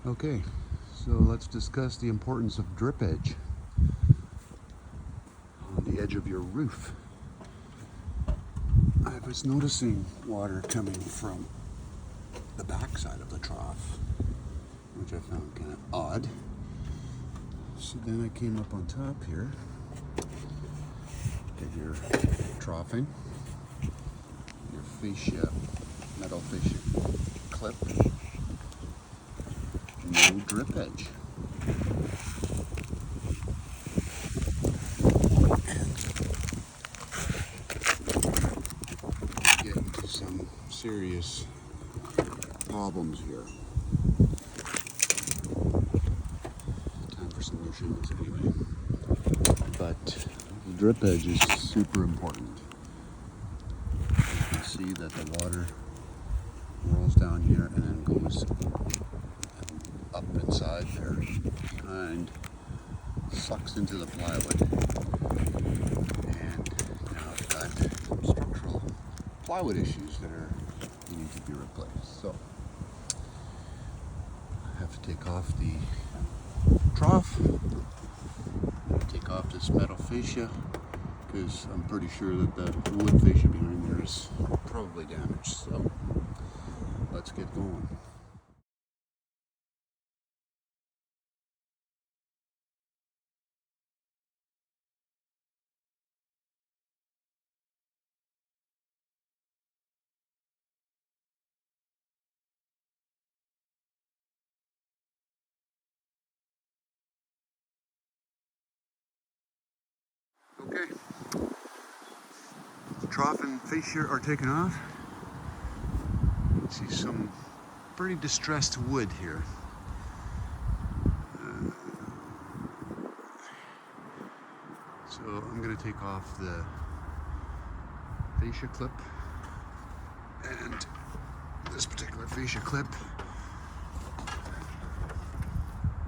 Okay, so let's discuss the importance of drip edge on the edge of your roof. I was noticing water coming from the back side of the trough, which I found kind of odd. So then I came up on top here, get your troughing, your fascia, metal fascia clip, no drip edge. And get into some serious problems here. Time for solutions anyway. But the drip edge is super important. You can see that the water rolls down here and then goes up inside there and sucks into the plywood. And now I've got some structural plywood issues that need to be replaced. So I have to take off the trough, take off this metal fascia, because I'm pretty sure that the wood fascia behind there is probably damaged. So let's get going. Okay, the trough and fascia are taken off. You see some pretty distressed wood here. So I'm going to take off the fascia clip, and this particular fascia clip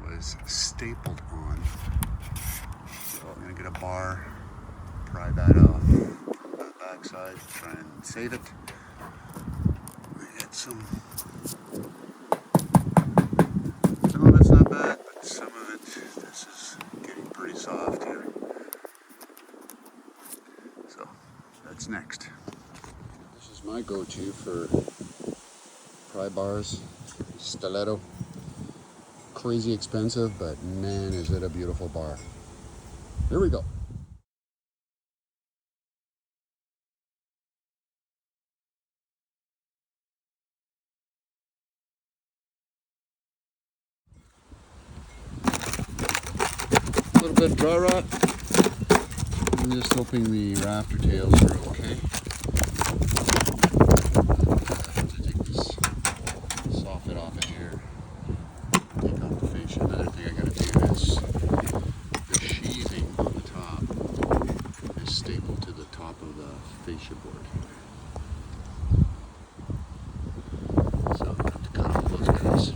was stapled on. So I'm going to get a bar, pry that off on the back side, try and save it. I get some of it's not bad, but some of it, this is getting pretty soft here. So that's next. This is my go-to for pry bars, Stiletto. Crazy expensive, but man, is it a beautiful bar. Here we go. A little bit of dry rot. I'm just hoping the rafter tails are okay. I have to take this soffit off of here. Take off the fascia. Another thing I gotta do is the sheathing on the top is stapled to the top of the fascia board here. So I'm gonna have to cut off those guys.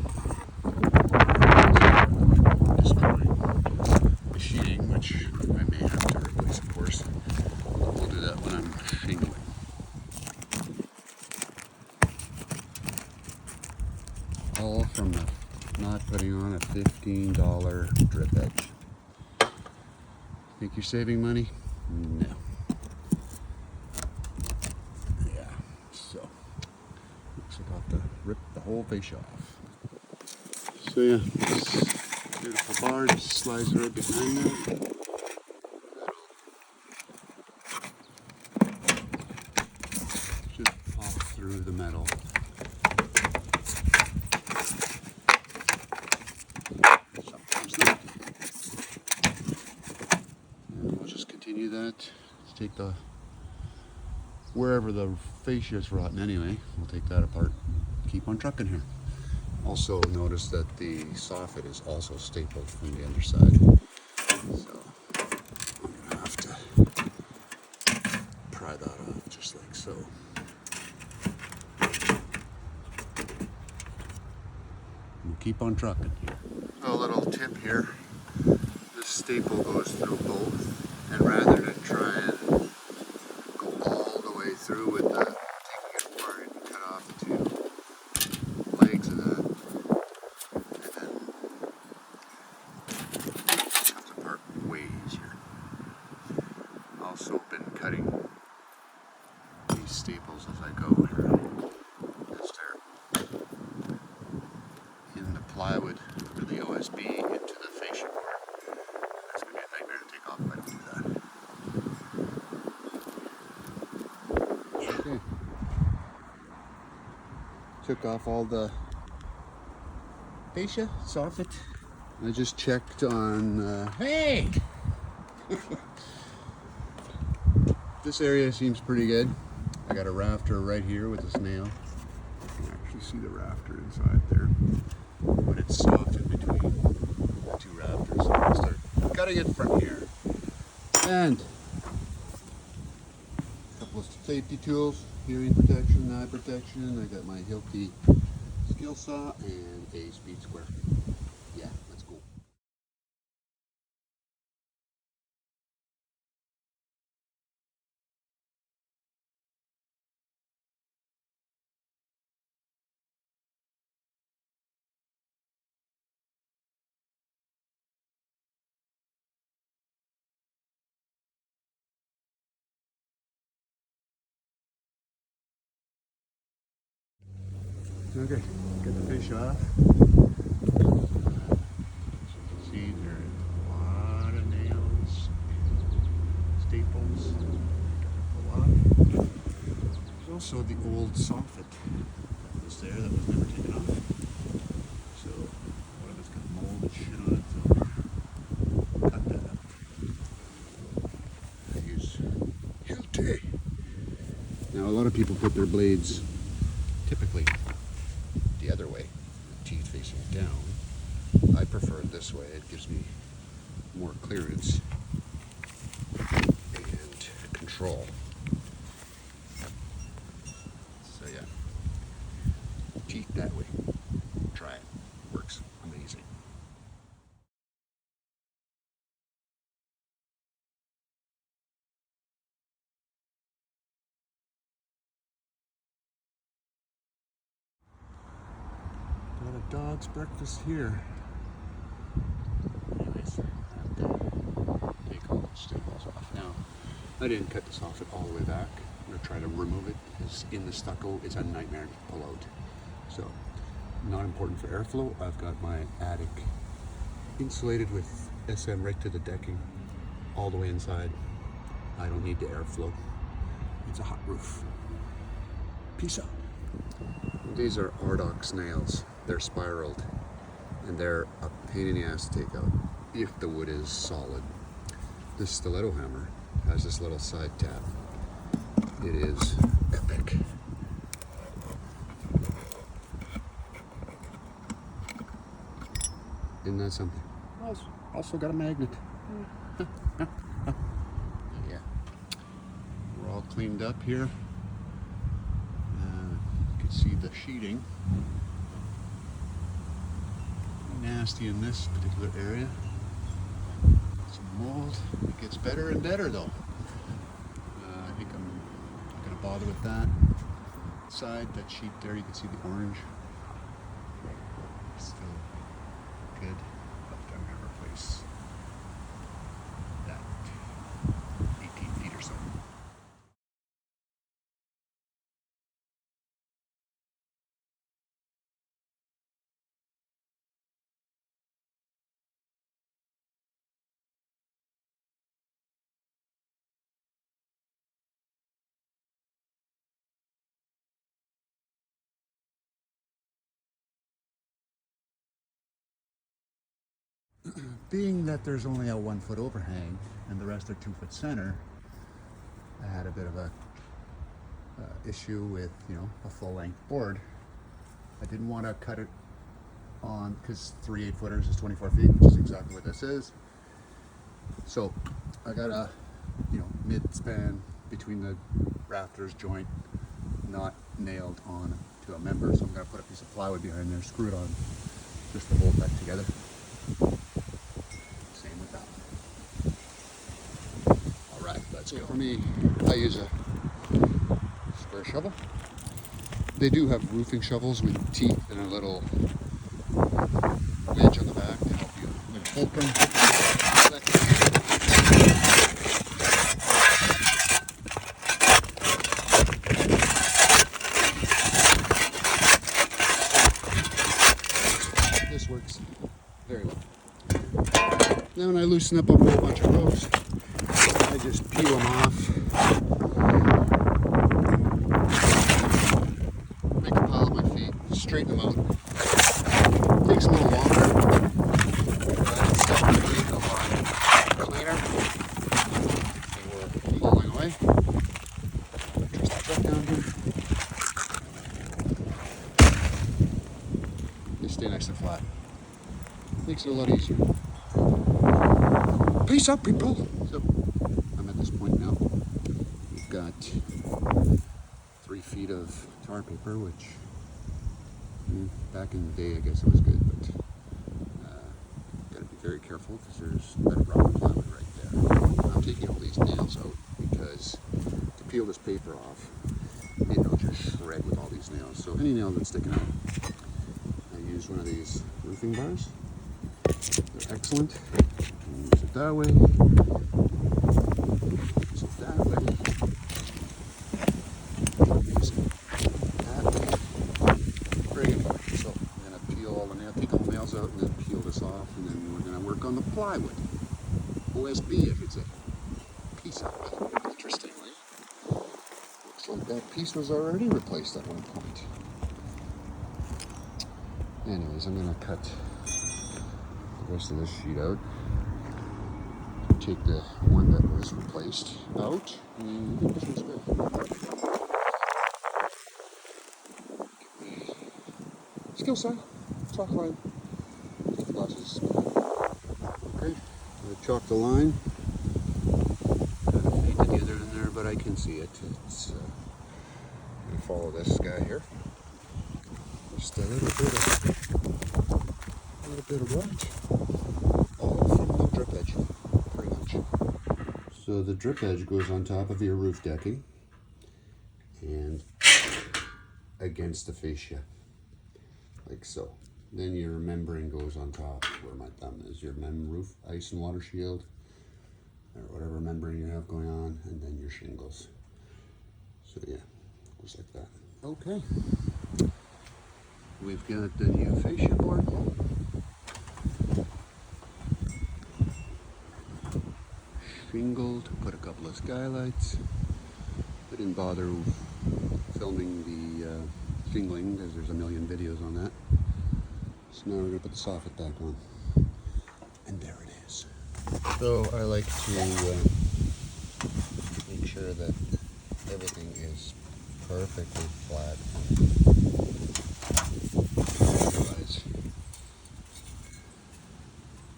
Destroying the sheeting, which I may have to replace, of course. We'll do that when I'm shingling. All from not putting on a $15 drip edge. Think you're saving money? No. Yeah, so looks like I'll have to rip the whole fascia off. So yeah, this beautiful bar just slides right behind there. Should pop through the metal. Sometimes not. And we'll just continue that. Let's take the, wherever the fascia is rotten anyway, we'll take that apart. Keep on trucking here. Also notice that the soffit is also stapled from the underside. So I'm going to have to pry that off just like so. We'll keep on trucking here. A little tip here. This staple goes through both, and rather than try and go all the way through with the taking it apart and cut off the two legs of that, and then plywood or the OSB into the fascia board. That's going to be a nightmare to take off if I don't do that. Yeah. Okay. Took off all the fascia, soffit. I just checked on, hey! This area seems pretty good. I got a rafter right here with this nail. You can actually see the rafter inside there. But it's soft in between the two rafters. So I'm going to start cutting it from here. And a couple of safety tools, hearing protection, eye protection. I got my Hilti skill saw and a speed square. Yeah, let's go. Okay, get the fish off. As you can see, there are a lot of nails and staples that pull off. There's also the old soffit that was there that was never taken off. So, one of it's got mold and shit on it, so cut that up. I use Hilti. Now, a lot of people put their blades typically the other way, the teeth facing down. I prefer it this way. It gives me more clearance and control. So yeah, teeth that way. Try it. Works amazing. Got a dog's breakfast here. Anyways, I have to take all those staples off. Now, I didn't cut this off all the way back. I'm going to try to remove it because in the stucco it's a nightmare to pull out. So, not important for airflow. I've got my attic insulated with SM right to the decking, all the way inside. I don't need the airflow. It's a hot roof. Peace out. These are Ardox nails. They're spiraled and they're a pain in the ass to take out if the wood is solid. This stiletto hammer has this little side tab. It is epic. Isn't that something? Also got a magnet. Yeah. We're all cleaned up here. You can see the sheeting. Nasty in this particular area. Some mold. It gets better and better though. I think I'm not going to bother with that side. That sheet there, you can see the orange. Still good, but I'm going to replace that 18 feet or so. Being that there's only a 1 foot overhang and the rest are 2 foot center, I had a bit of a issue with, a full length board. I didn't want to cut it on because 3 8-footers is 24 feet, which is exactly what this is. So I got a, mid span between the rafters joint, not nailed on to a member. So I'm going to put a piece of plywood behind there, screw it on just to hold that together. So for me, I use a square shovel. They do have roofing shovels with teeth and a little wedge on the back to help you with fulcrum. This works Then when I loosen up a whole bunch of those, I just peel them off. Make a pile of my feet, straighten them out. Takes a little longer. Stuff would be a lot cleaner. So we're hauling away. Trust the truck down here. They stay nice and flat. Makes it a lot easier. Peace out, people. So I'm at this point now. We've got 3 feet of tar paper, which back in the day I guess it was good, but gotta be very careful because there's bedrock plywood right there. I'm taking all these nails out because to peel this paper off, it'll just shred with all these nails. So any nail that's sticking out, I use one of these roofing bars. They're excellent. Use it that way. Use it that way. Use it that way. Very good. So I'm going to peel all the nails, take all the nails out, and then peel this off, and then we're going to work on the plywood. OSB, I should say. Piece out. Interestingly, looks like that piece was already replaced at one point. Anyways, I'm going to cut the rest of this sheet out. Take the one that was replaced out, and I think this one's good. Skill set, chalk line, glasses. Okay, I chalk the line. Kind of painted the other in there, but I can see it. It's I'm gonna follow this guy here. Just a little bit of right. All from the drip edge, pretty much. So the drip edge goes on top of your roof decking and against the fascia, like so. Then your membrane goes on top, where my thumb is, your roof ice and water shield, or whatever membrane you have going on, and then your shingles. So yeah, goes like that. Okay. We've got the new fascia board. Shingled, put a couple of skylights. I didn't bother filming the shingling because there's a million videos on that. So now we're going to put the soffit back on. And there it is. So I like to make sure that everything is perfectly flat. Otherwise,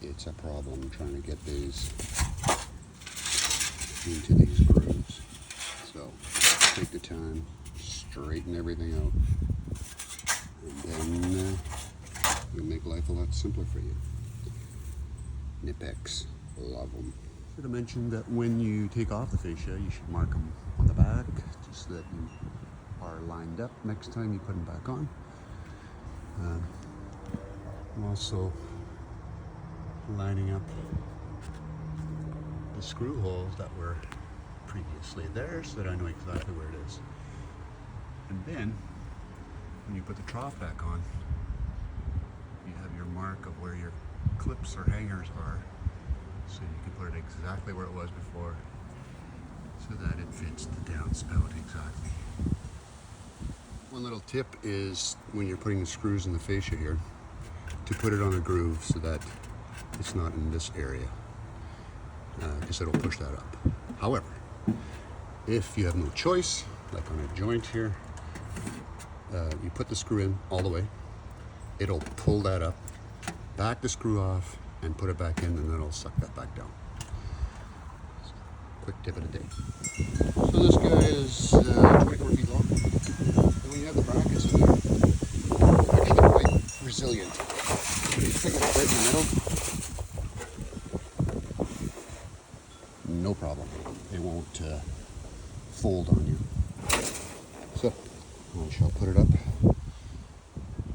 it's a problem trying to get these into these grooves. So take the time, straighten everything out, and then it'll make life a lot simpler for you. Knipex, love them. Should have mentioned that when you take off the fascia, you should mark them on the back, just so that you are lined up next time you put them back on. I'm also lining up the screw holes that were previously there so that I know exactly where it is. And then when you put the trough back on, you have your mark of where your clips or hangers are, so you can put it exactly where it was before, so that it fits the downspout exactly. One little tip is when you're putting the screws in the fascia here, to put it on a groove so that it's not in this area, because it'll push that up. However, if you have no choice, like on a joint here, you put the screw in all the way, it'll pull that up, back the screw off, and put it back in, and then it'll suck that back down. So, quick tip of the day. So this guy is 24 feet long, and when you have the brackets in there, it's actually quite resilient. When you pick it up right in the middle, no problem. It won't fold on you. So I shall put it up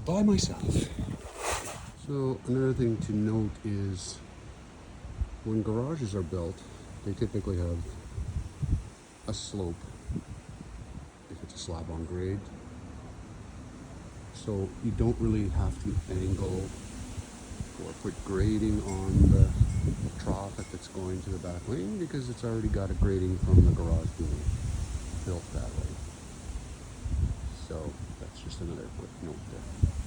by myself. So another thing to note is when garages are built, they typically have a slope if it's a slab on grade. So you don't really have to angle or put grading on the trough if it's going to the back lane, because it's already got a grading from the garage being built that way. So that's just another quick note there.